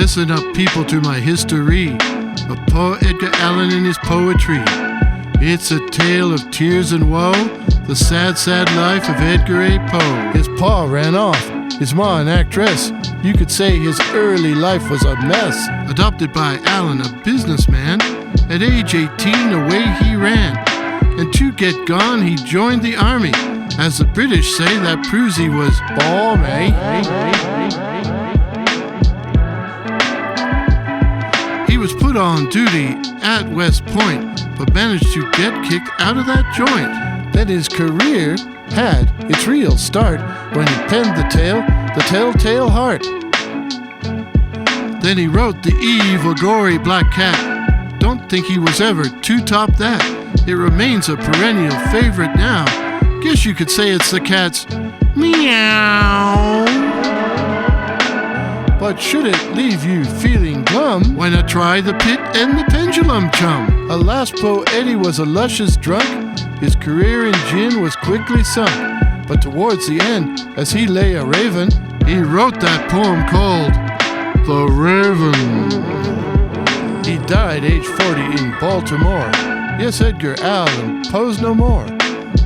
Listen up, people, to my history of Poe Edgar Allan and his poetry. It's a tale of tears and woe, the sad, sad life of Edgar A. Poe. His pa ran off, his ma an actress. You could say his early life was a mess. Adopted by Allan, a businessman, at age 18 away he ran. And to get gone, he joined the army. As the British say, that proves he was balmy. He was put on duty at West Point, but managed to get kicked out of that joint. Then his career had its real start when he penned the Telltale Heart. Then he wrote The Evil, Gory Black Cat. Don't think he was ever to top that. It remains a perennial favorite now. Guess you could say it's the cat's meow. But should it leave you feeling glum, why not try the Pit and the Pendulum, chum? Alas, Poe Eddie was a luscious drunk. His career in gin was quickly sunk. But towards the end, as he lay a raven, he wrote that poem called The Raven. He died age 40 in Baltimore. Yes, Edgar Allan Poe's no more.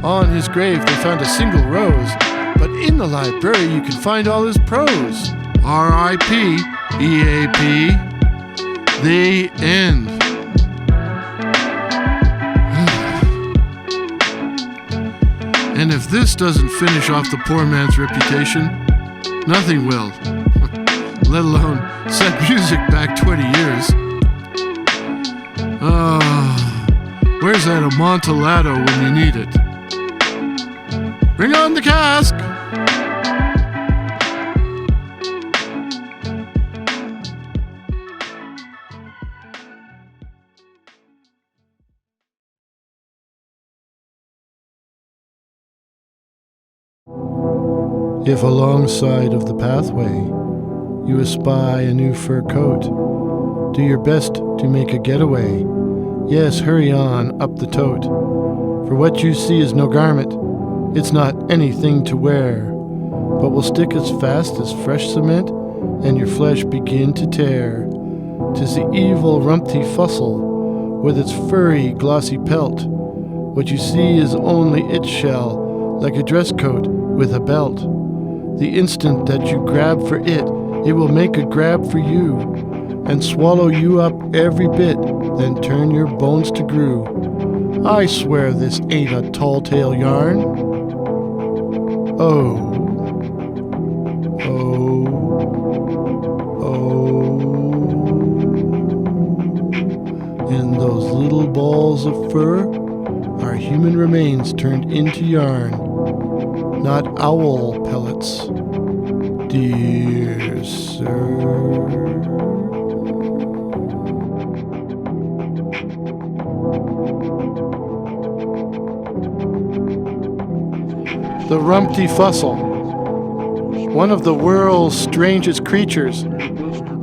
On his grave they found a single rose, but in the library you can find all his prose. R.I.P. E.A.P. The end. And if this doesn't finish off the poor man's reputation, nothing will. Let alone set music back 20 years. Where's that Amontillado when you need it? Bring on the cask! If alongside of the pathway you espy a new fur coat, do your best to make a getaway. Yes, hurry on up the tote, for what you see is no garment. It's not anything to wear, but will stick as fast as fresh cement, and your flesh begin to tear. 'Tis the evil Rumpty Fussel, with its furry, glossy pelt. What you see is only its shell, like a dress coat with a belt. The instant that you grab for it, it will make a grab for you, and swallow you up every bit, then turn your bones to grue. I swear this ain't a tall tale yarn. Oh, oh, oh. And those little balls of fur are human remains turned into yarn, not owl pellets, dear sir. The Rumpty Fussel, one of the world's strangest creatures,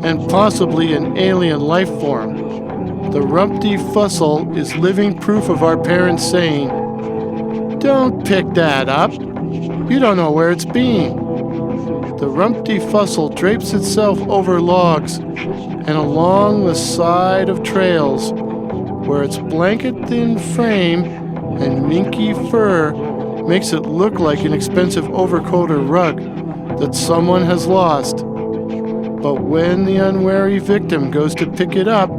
and possibly an alien life form. The Rumpty Fussel is living proof of our parents saying, "Don't pick that up. You don't know where it's been." The Rumpty Fussel drapes itself over logs and along the side of trails, where its blanket-thin frame and minky fur makes it look like an expensive overcoat or rug that someone has lost. But when the unwary victim goes to pick it up,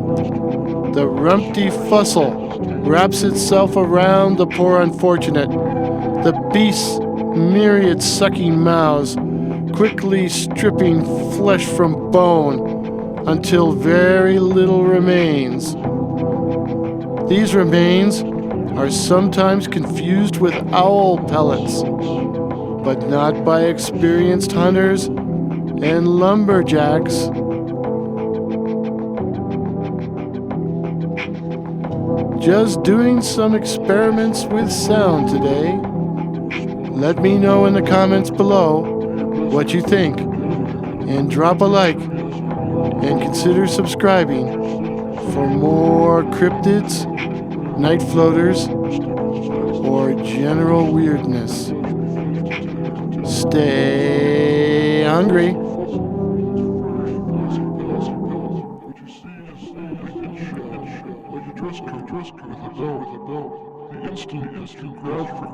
the Rumpty Fussel wraps itself around the poor unfortunate. The beast's myriad sucking mouths, quickly stripping flesh from bone until very little remains. These remains are sometimes confused with owl pellets, but not by experienced hunters and lumberjacks. Just doing some experiments with sound today. Let me know in the comments below what you think, and drop a like, and consider subscribing for more cryptids, night floaters, or general weirdness. Stay hungry. with a bell. The instant you grab for.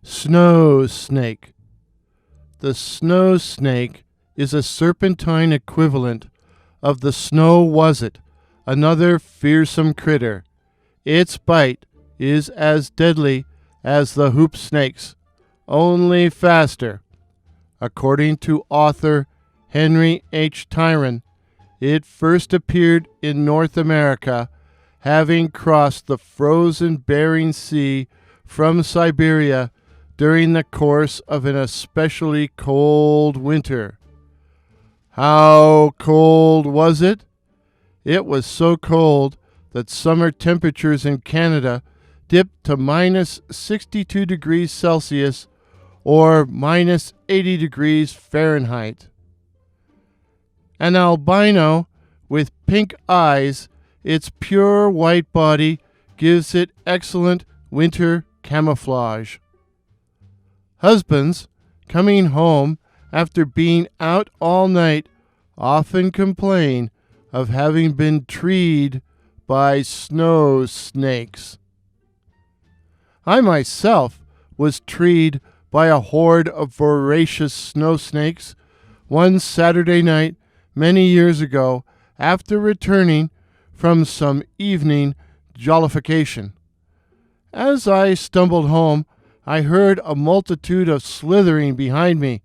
Snow snake. The snow snake is a serpentine equivalent of the snow wasset, another fearsome critter. Its bite is as deadly as the hoop snake's, only faster. According to author Henry H. Tyron, it first appeared in North America, having crossed the frozen Bering Sea from Siberia during the course of an especially cold winter. How cold was it? It was so cold that summer temperatures in Canada dipped to minus 62 degrees Celsius or minus 80 degrees Fahrenheit. An albino with pink eyes, its pure white body gives it excellent winter camouflage. Husbands, coming home after being out all night, often complain of having been treed by snow snakes. I myself was treed by a horde of voracious snow snakes one Saturday night many years ago after returning from some evening jollification. As I stumbled home, I heard a multitude of slithering behind me,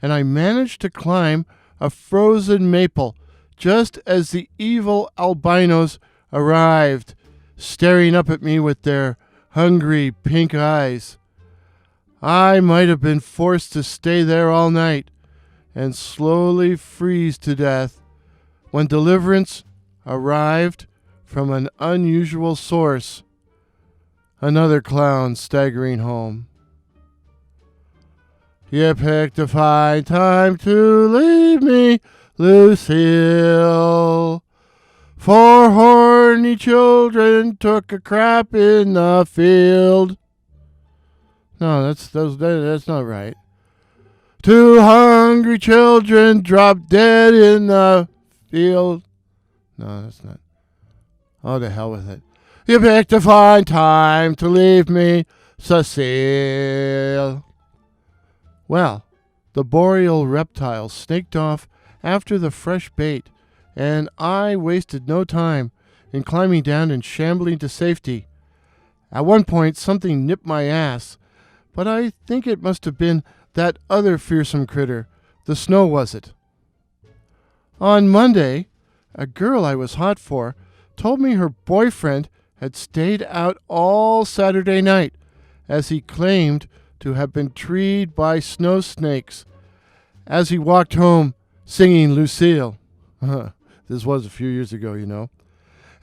and I managed to climb a frozen maple just as the evil albinos arrived, staring up at me with their hungry pink eyes. I might have been forced to stay there all night and slowly freeze to death when deliverance arrived from an unusual source. Another clown staggering home. You picked a fine time to leave me, Lucille. 4 horny children took a crap in the field. No, that's not right. 2 hungry children dropped dead in the field. No, that's not. Oh, to hell with it. You picked a fine time to leave me, Cecile. Well, the boreal reptile snaked off after the fresh bait, and I wasted no time in climbing down and shambling to safety. At one point, something nipped my ass, but I think it must have been that other fearsome critter, the snow wasset. On Monday, a girl I was hot for told me her boyfriend had stayed out all Saturday night, as he claimed to have been treed by snow snakes, as he walked home singing Lucille. This was a few years ago, you know.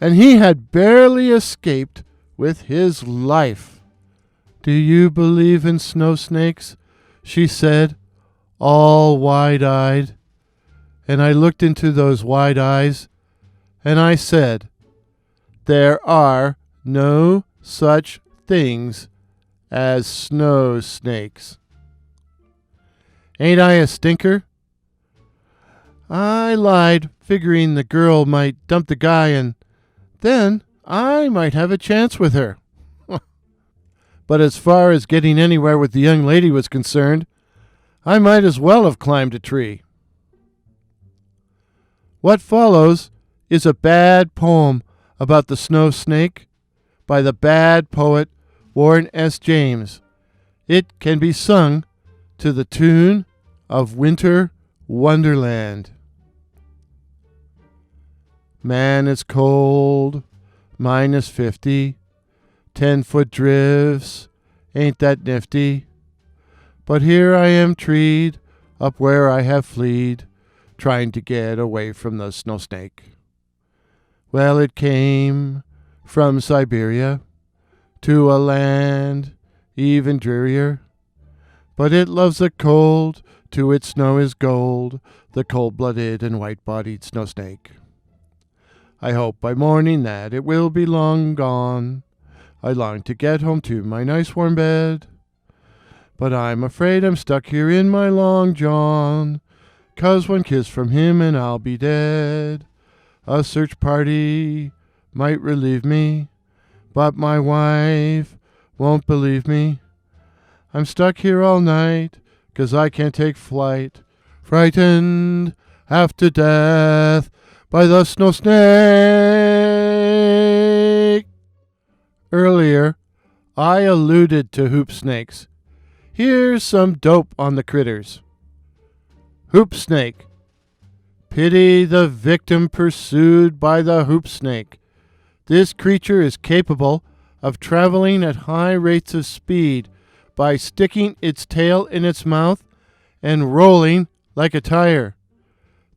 And he had barely escaped with his life. Do you believe in snow snakes? She said, all wide-eyed. And I looked into those wide eyes, and I said, there are no such things as snow snakes. Ain't I a stinker? I lied, figuring the girl might dump the guy and then I might have a chance with her. But as far as getting anywhere with the young lady was concerned, I might as well have climbed a tree. What follows is a bad poem about the snow snake by the bad poet Warren S. James. It can be sung to the tune of Winter Wonderland. Man, it's cold, minus 50, 10-foot drifts, ain't that nifty? But here I am treed, up where I have fleed, trying to get away from the snow snake. Well, it came from Siberia to a land even drearier, but it loves the cold to its snow is gold, the cold-blooded and white-bodied snow snake. I hope by morning that it will be long gone. I long to get home to my nice warm bed. But I'm afraid I'm stuck here in my long john, 'cause one kiss from him and I'll be dead. A search party might relieve me, but my wife won't believe me. I'm stuck here all night, 'cause I can't take flight, frightened half to death by the snow snake. Earlier, I alluded to hoop snakes. Here's some dope on the critters. Hoop snake. Pity the victim pursued by the hoop snake. This creature is capable of traveling at high rates of speed by sticking its tail in its mouth and rolling like a tire.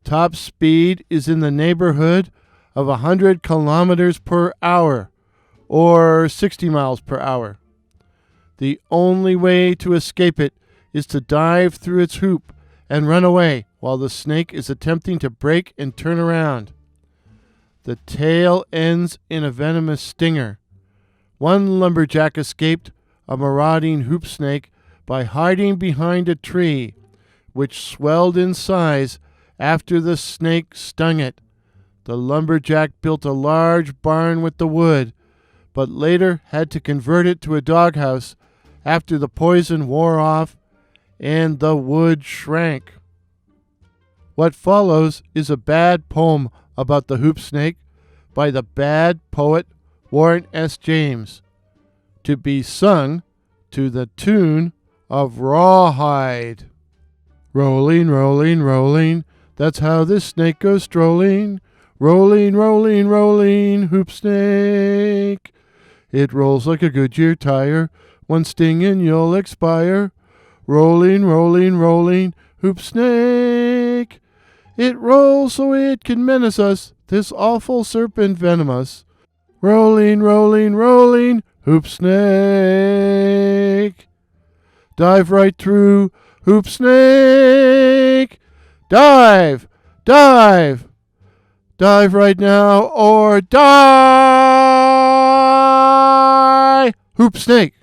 Top speed is in the neighborhood of 100 kilometers per hour, or 60 miles per hour. The only way to escape it is to dive through its hoop and run away while the snake is attempting to break and turn around. The tail ends in a venomous stinger. One lumberjack escaped a marauding hoop snake by hiding behind a tree, which swelled in size after the snake stung it. The lumberjack built a large barn with the wood, but later had to convert it to a doghouse after the poison wore off and the wood shrank. What follows is a bad poem about the hoop snake by the bad poet Warren S. James, to be sung to the tune of Rawhide. Rolling, rolling, rolling, that's how this snake goes strolling. Rolling, rolling, rolling, hoop snake. It rolls like a Goodyear tire, one sting and you'll expire. Rolling, rolling, rolling, hoop snake. It rolls so it can menace us, this awful serpent venomous. Rolling, rolling, rolling, hoop snake. Dive right through, hoop snake. Dive, dive. Dive right now or die! Hoop snake.